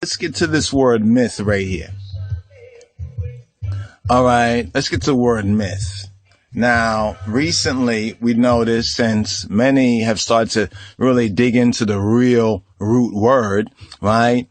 Let's get to this word myth right here. All right, let's get to the word myth. Now, recently we noticed, since many have started to really dig into the real root word, right?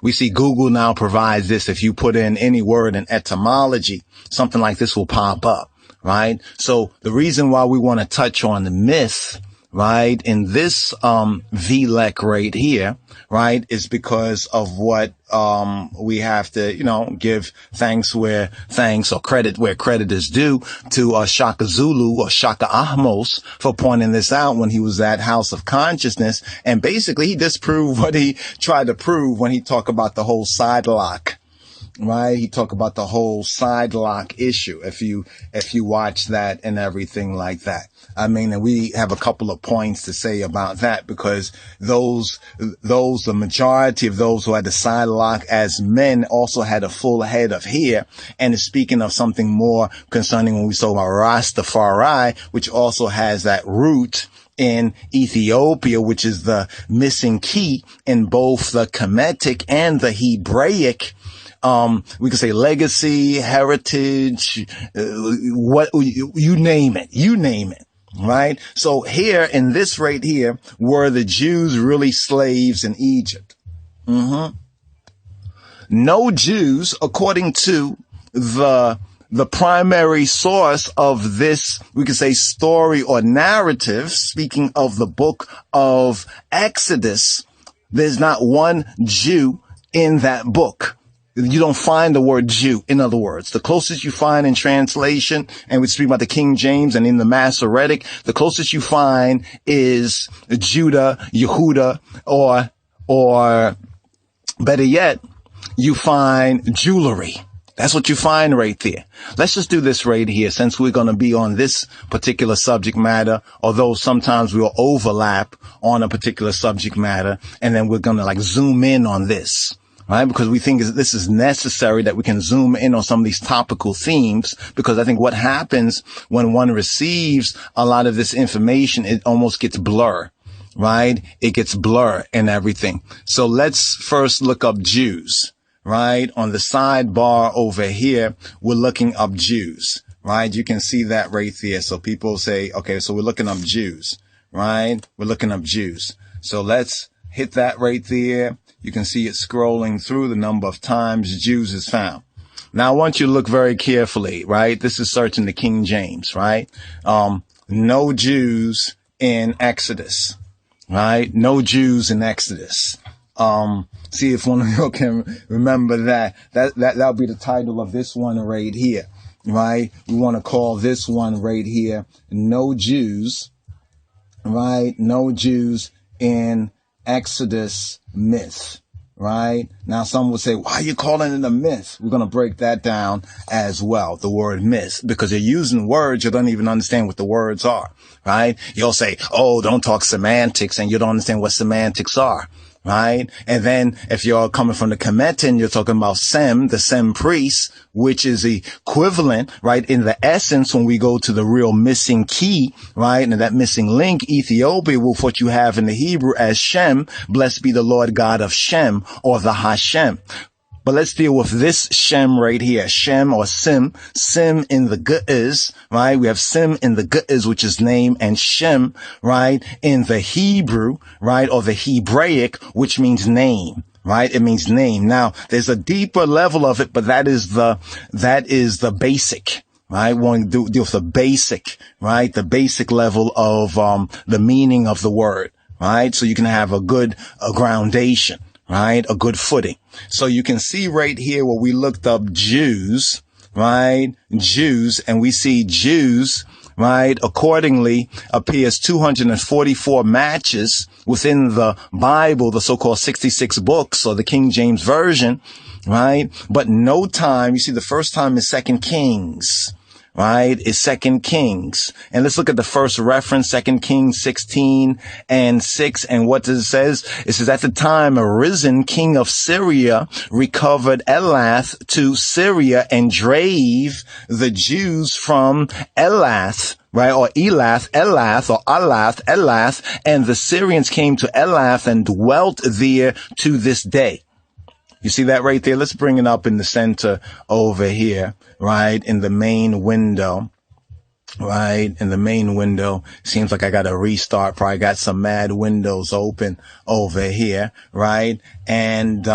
We see Google now provides this. If you put in any word in etymology, something like this will pop up, right? So the reason why we want to touch on the myth, right, in this VLEC right here, right, is because of what we have to, give thanks where thanks, or credit where credit is due, to Shaka Zulu, or Shaka Ahmos, for pointing this out when he was at House of Consciousness. And basically he disproved what he tried to prove when he talked about the whole side lock. Right? He talked about the whole side lock issue. If you watch that and everything like that. I mean, and we have a couple of points to say about that, because the majority of those who had the side lock as men also had a full head of hair. And it's speaking of something more concerning when we saw about Rastafari, which also has that root in Ethiopia, which is the missing key in both the Kemetic and the Hebraic. We could say legacy, heritage, you name it, right? So here in this right here, were the Jews really slaves in Egypt? No Jews, according to the primary source of this, we could say, story or narrative, speaking of the book of Exodus, there's not one Jew in that book. You don't find the word Jew. In other words, the closest you find in translation, and we speak about the King James and in the Masoretic, the closest you find is Judah, Yehuda, or better yet, you find JEWellery. That's what you find right there. Let's just do this right here, since we're going to be on this particular subject matter, although sometimes we'll overlap on a particular subject matter, and then we're going to zoom in on this. Right? Because we think this is necessary, that we can zoom in on some of these topical themes, because I think what happens when one receives a lot of this information, it almost gets blur, right? It gets blur and everything. So let's first look up Jews, right? On the sidebar over here, we're looking up Jews, right? You can see that right there. So people say, okay, so we're looking up Jews, right? We're looking up Jews. So let's hit that right there. You can see it scrolling through the number of times Jews is found. Now, I want you to look very carefully, right? This is searching the King James, right? No Jews in Exodus, right? No Jews in Exodus. See if one of you can remember that. That'll be the title of this one right here, right? We want to call this one right here, No Jews, right? No Jews in Exodus myth, right? Now, some will say, why are you calling it a myth? We're going to break that down as well, the word myth, because you're using words you don't even understand what the words are, right? You'll say, oh, don't talk semantics, and you don't understand what semantics are, right? And then if you're coming from the Kemetan, you're talking about Sem, the Sem priest, which is equivalent, right, in the essence when we go to the real missing key, right, and that missing link, Ethiopia, with what you have in the Hebrew as Shem, blessed be the Lord God of Shem, or the Hashem. But let's deal with this Shem right here. Shem or Sim. Sim in the Ge'ez, right? We have Sim in the Ge'ez, which is name, and Shem, right, in the Hebrew, right, or the Hebraic, which means name. Right? It means name. Now, there's a deeper level of it, but that is the basic, right? We want to deal with the basic, right? The basic level of, the meaning of the word, right? So you can have a good groundation, right? A good footing. So you can see right here where we looked up Jews, right? Jews, and we see Jews, right, accordingly appears 244 matches within the Bible, the so-called 66 books, or the King James Version, right? But no time, you see the first time is 2 Kings, right, is 2 Kings. And let's look at the first reference, 2 Kings 16:6. And what does it says? It says, at the time, Arisen, king of Syria, recovered Elath to Syria and drave the Jews from Elath, right, or Elath, or Alath, Elath, and the Syrians came to Elath and dwelt there to this day. You see that right there? Let's bring it up in the center over here, right? In the main window. Right in the main window. Seems like I got to restart. Probably got some mad windows open over here. Right. And,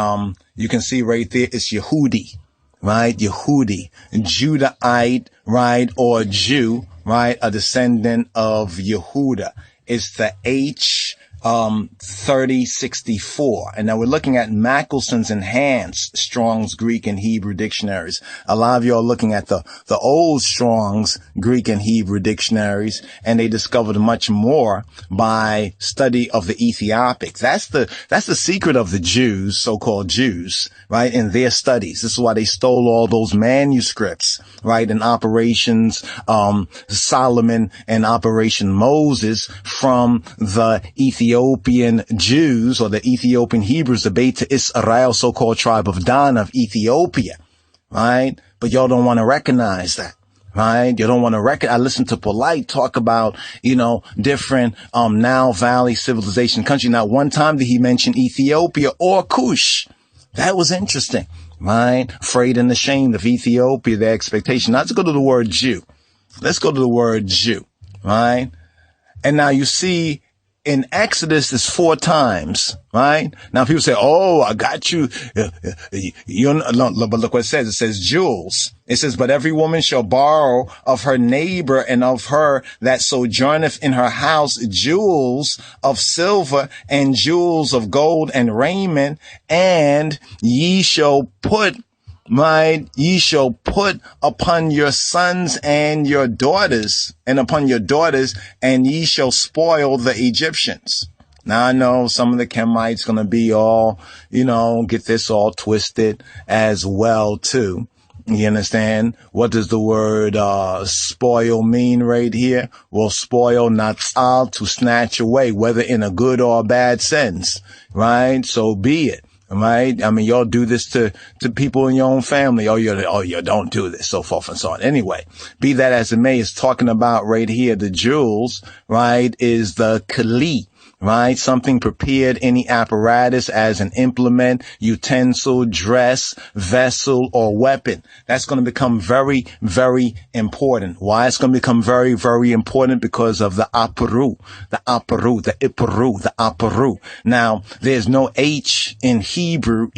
you can see right there, it's Yehudi, right? Yehudi, Judahite, right? Or Jew, right? A descendant of Yehuda. It's the H, 3064. And now we're looking at Mackelson's enhanced Strong's Greek and Hebrew dictionaries. A lot of you are looking at the old Strong's Greek and Hebrew dictionaries, and they discovered much more by study of the Ethiopics. That's the secret of the Jews, so-called Jews, right? In their studies. This is why they stole all those manuscripts, right? In Operations, Solomon and Operation Moses from the Ethiopian Jews, or the Ethiopian Hebrews, the Beit Israel, so-called tribe of Dan of Ethiopia, right? But y'all don't want to recognize that, right? You don't want to I listen to Polite talk about, different, Nile Valley civilization country. Not one time did he mention Ethiopia or Kush. That was interesting, right? Afraid and ashamed of Ethiopia, their expectation. Now let's go to the word Jew. Let's go to the word Jew, right? And now you see, in Exodus, it's 4 times, right? Now people say, oh, I got you. But look what it says. It says jewels. It says, but every woman shall borrow of her neighbor and of her that sojourneth in her house jewels of silver and jewels of gold and raiment, and ye shall put upon your sons and your daughters, and upon your daughters, and ye shall spoil the Egyptians. Now I know some of the Kemites gonna be all, get this all twisted as well too. You understand? What does the word spoil mean right here? Well, spoil, natsal, to snatch away, whether in a good or a bad sense, right? So be it. Right? I mean, y'all do this to people in your own family. Oh, you don't do this, so forth and so on. Anyway, be that as it may, it's talking about right here, the jewels, right, is the kli, right? Something prepared, any apparatus as an implement, utensil, dress, vessel, or weapon. That's going to become very, very important. Why it's going to become very, very important? Because of the aparu, the aparu. Now, there's no H in Hebrew.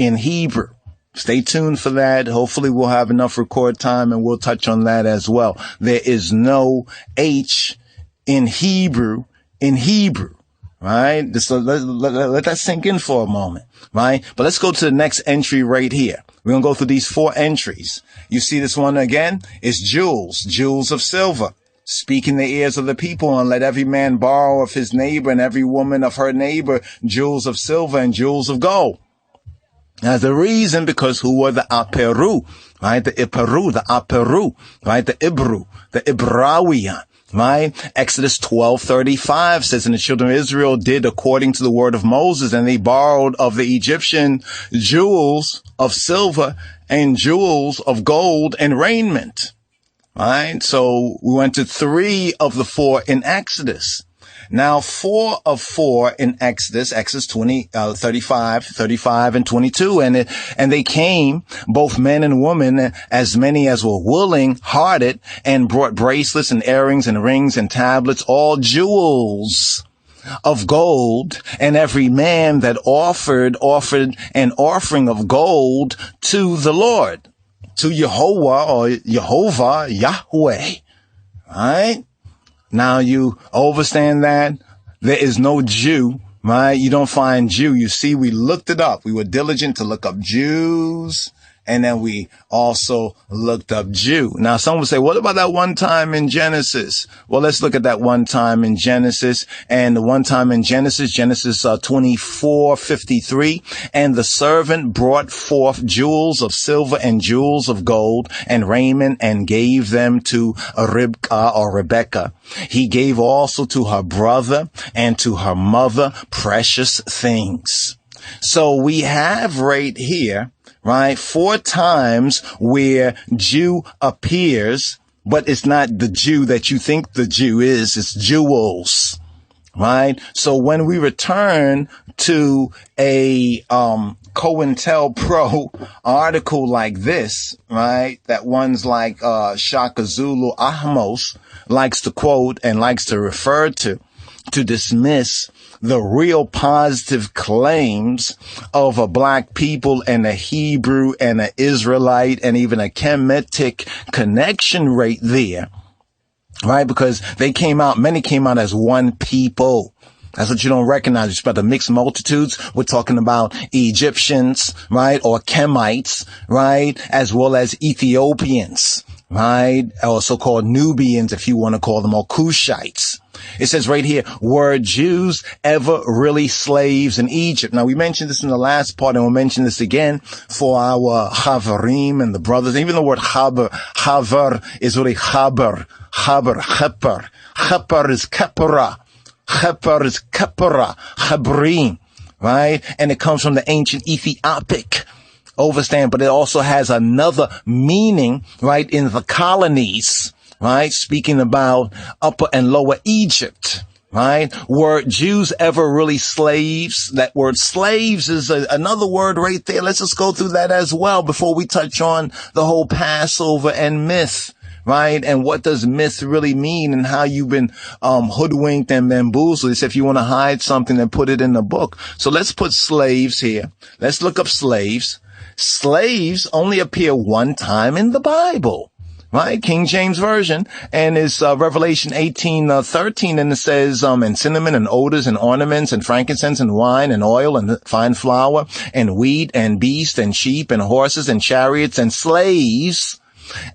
Stay tuned for that. Hopefully we'll have enough record time and we'll touch on that as well. There is no H in Hebrew. Right? Just let that sink in for a moment, right? But let's go to the next entry right here. We're going to go through these 4 entries. You see this one again? It's jewels of silver. Speak in the ears of the people, and let every man borrow of his neighbor and every woman of her neighbor jewels of silver and jewels of gold. As the reason, because who were the Aperu, right? The Aperu, right? The Ibru, the Ibrawiyan. Right? Exodus 12:35 says, and the children of Israel did according to the word of Moses, and they borrowed of the Egyptian jewels of silver and jewels of gold and raiment. Right? So we went to 3 of the 4 in Exodus. Now 4 of 4 in Exodus 35 and 22. And they came, both men and women, as many as were willing hearted, and brought bracelets and earrings and rings and tablets, all jewels of gold, and every man that offered an offering of gold to the Lord, to Jehovah, Yahweh. Right? Now you understand that there is no Jew, right? You don't find Jew. You see, we looked it up. We were diligent to look up Jews, and then we also looked up Jew. Now, some would say, what about that one time in Genesis? Well, let's look at that one time in Genesis. And the one time in Genesis 24:53, and the servant brought forth jewels of silver and jewels of gold and raiment, and gave them to Ribkah or Rebekah. He gave also to her brother and to her mother precious things. So we have right here, right, 4 times where Jew appears, but it's not the Jew that you think the Jew is. It's jewels, right? So when we return to a COINTELPRO article like this, right, that one's like Shaka Zulu Ahmos likes to quote and likes to refer to dismiss the real positive claims of a black people and a Hebrew and an Israelite and even a Kemetic connection right there, right? Because many came out as one people. That's what you don't recognize. It's about the mixed multitudes. We're talking about Egyptians, right? Or Kemites, right? As well as Ethiopians, right? Or so-called Nubians, if you want to call them, or Cushites. It says right here, were Jews ever really slaves in Egypt? Now, we mentioned this in the last part, and we'll mention this again for our Havarim and the brothers. Even the word Havar is really Chaper. Chaper is Kepara. Chaper is Kepara. Chabrim, right? And it comes from the ancient Ethiopic. Overstand, but it also has another meaning, right, in the colonies, right? Speaking about Upper and Lower Egypt, right? Were Jews ever really slaves? That word slaves is another word right there. Let's just go through that as well before we touch on the whole Passover and myth, right? And what does myth really mean and how you've been hoodwinked and bamboozled. It's if you want to hide something, then put it in the book. So let's put slaves here. Let's look up slaves. Slaves only appear one time in the Bible, right? King James Version, and it's Revelation 18:13, and it says, and cinnamon and odors and ornaments and frankincense and wine and oil and fine flour and wheat and beast and sheep and horses and chariots and slaves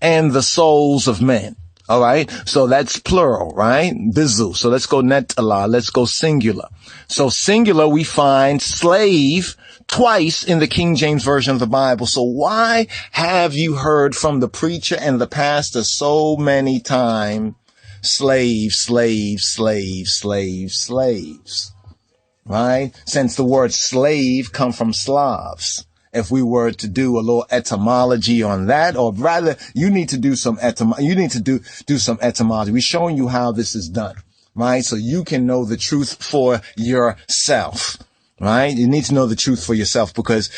and the souls of men. All right. So that's plural, right? Bizu. So let's go netala. Let's go singular. So singular, we find slave twice in the King James Version of the Bible. So why have you heard from the preacher and the pastor so many times, slaves, slaves, slaves, slaves, slaves, right? Since the word slave come from Slavs. If we were to do a little etymology on that, or rather, you need to do some some etymology. We're showing you how this is done, right? So you can know the truth for yourself, right? You need to know the truth for yourself, because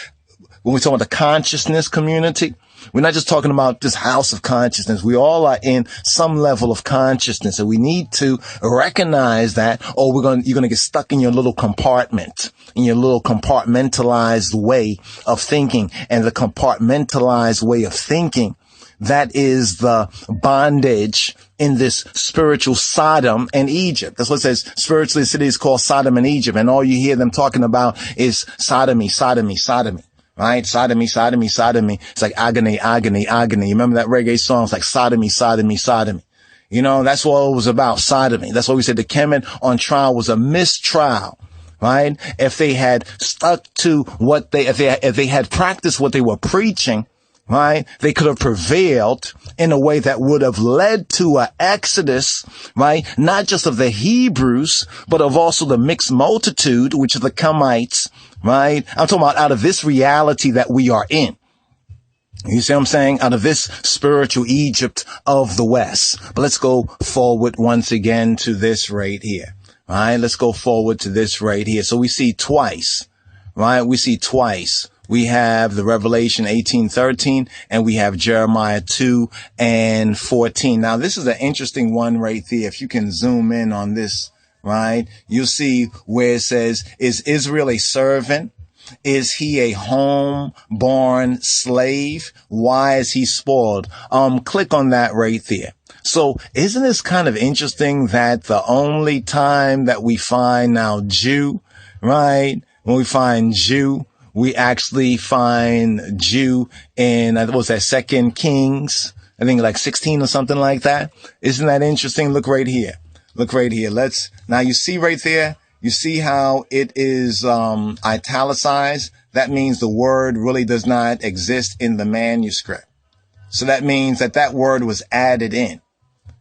when we talk about the consciousness community, we're not just talking about this house of consciousness. We all are in some level of consciousness, and we need to recognize that, or you're going to get stuck in your little compartment, in your little compartmentalized way of thinking. And the compartmentalized way of thinking, that is the bondage in this spiritual Sodom and Egypt. That's what it says. Spiritually, the city is called Sodom and Egypt, and all you hear them talking about is sodomy, sodomy, sodomy. Right? Sodomy, sodomy, sodomy. It's like agony, agony, agony. You remember that reggae song? It's like sodomy, sodomy, sodomy. You know, that's what it was about, sodomy. That's why we said the Kemet on trial was a mistrial, right? If they had stuck to what if they had practiced what they were preaching, right, they could have prevailed in a way that would have led to an exodus, right? Not just of the Hebrews, but of also the mixed multitude, which are the Kemites, right? I'm talking about out of this reality that we are in. You see what I'm saying? Out of this spiritual Egypt of the West. But let's go forward once again to this right here. All right, let's go forward to this right here. So we see twice, right? We see twice. We have the Revelation 18:13, and we have Jeremiah 2:14. Now, this is an interesting one right there. If you can zoom in on this, right, you'll see where it says, is Israel a servant? Is he a home-born slave? Why is he spoiled? Click on that right there. So isn't this kind of interesting that the only time that we find now Jew, right? When we find Jew, we actually find Jew in, what was that, 2 Kings? I think like 16 or something like that. Isn't that interesting? Look right here. Look right here. Now you see right there, you see how it is italicized? That means the word really does not exist in the manuscript. So that means that word was added in.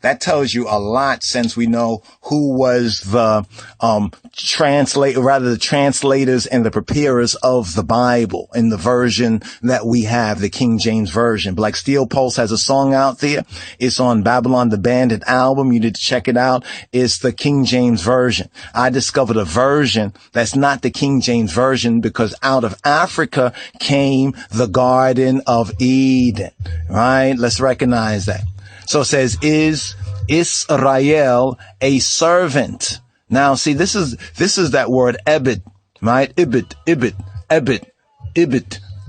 That tells you a lot, since we know who was the the translators and the preparers of the Bible in the version that we have, the King James Version. But like Steel Pulse has a song out there. It's on Babylon the Bandit album. You need to check it out. It's the King James Version. I discovered a version that's not the King James Version because out of Africa came the Garden of Eden, right? Let's recognize that. So it says, is Israel a servant? Now, see, this is that word ebed, right? Ibid,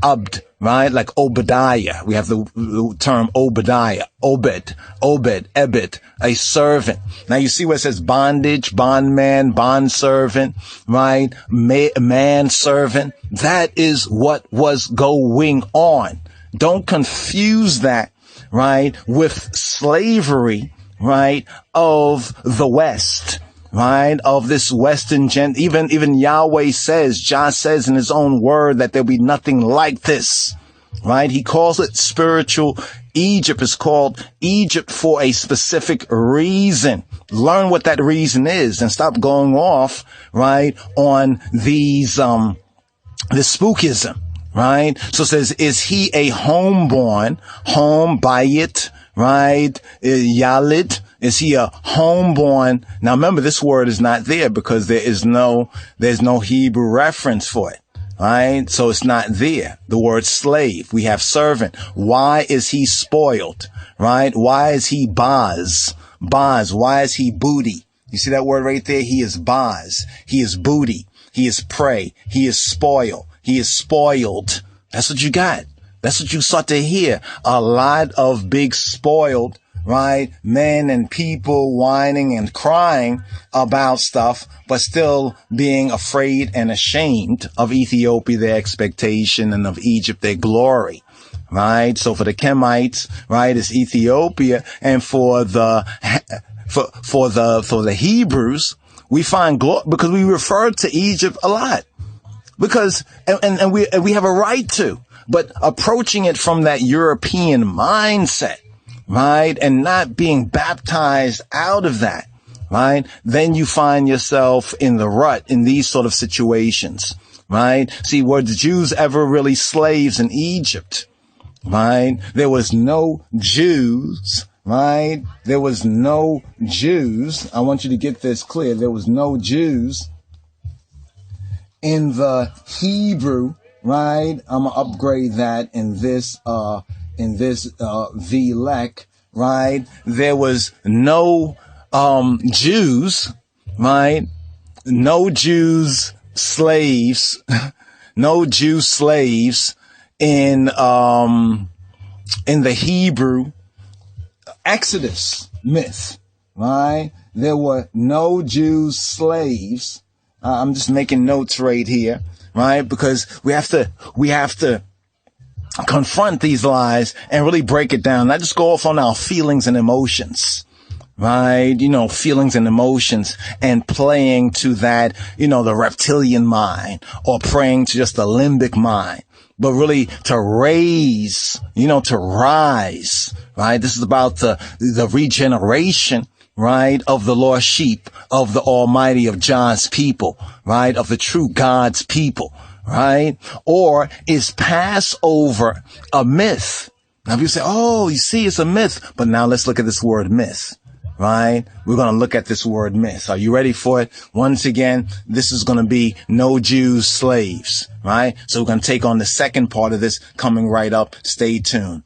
abd, right? Like Obadiah. We have the term Obadiah, Obed, ebed, a servant. Now you see where it says bondage, bondman, bondservant, right? Manservant. That is what was going on. Don't confuse that, right, with slavery, right, of the West, right, of this Western even Yahweh says, Jah says in his own word that there'll be nothing like this, right? He calls it spiritual Egypt. Is called Egypt for a specific reason. Learn what that reason is and stop going off, right, on these, this spookism. Right? So it says, is he a homeborn, home bayit, right? Yalid? Is he a homeborn? Now remember, this word is not there because there's no Hebrew reference for it. Right? So it's not there. The word slave. We have servant. Why is he spoiled? Right? Why is he baz? Baz. Why is he booty? You see that word right there? He is baz. He is booty. He is prey. He is spoil. He is spoiled. That's what you got. That's what you start to hear. A lot of big spoiled, right, men and people whining and crying about stuff, but still being afraid and ashamed of Ethiopia, their expectation, and of Egypt, their glory. Right? So for the Kemites, right, it's Ethiopia, and for the Hebrews, we find glory because we refer to Egypt a lot. Because, and we have a right to, but approaching it from that European mindset, right? And not being baptized out of that, right? Then you find yourself in the rut in these sort of situations, right? See, were the Jews ever really slaves in Egypt, right? There was no Jews, right? There was no Jews. I want you to get this clear. There was no Jews in the Hebrew, right? I'm gonna upgrade that in this VLEC, right? There was no Jews, right? No Jews slaves, no Jew slaves in the Hebrew Exodus myth, right? There were no Jews slaves. I'm just making notes right here, right? Because we have to confront these lies and really break it down. Not just go off on our feelings and emotions, right? You know, feelings and emotions and playing to that, you know, the reptilian mind or praying to just the limbic mind, but really to raise, you know, to rise, right? This is about the regeneration, right, of the lost sheep, of the Almighty, of John's people, right, of the true God's people, right? Or is Passover a myth? Now people say, oh, you see, it's a myth. But now let's look at this word myth, right? We're going to look at this word myth. Are you ready for it? Once again, this is going to be no Jews slaves, right? So we're going to take on the second part of this coming right up. Stay tuned.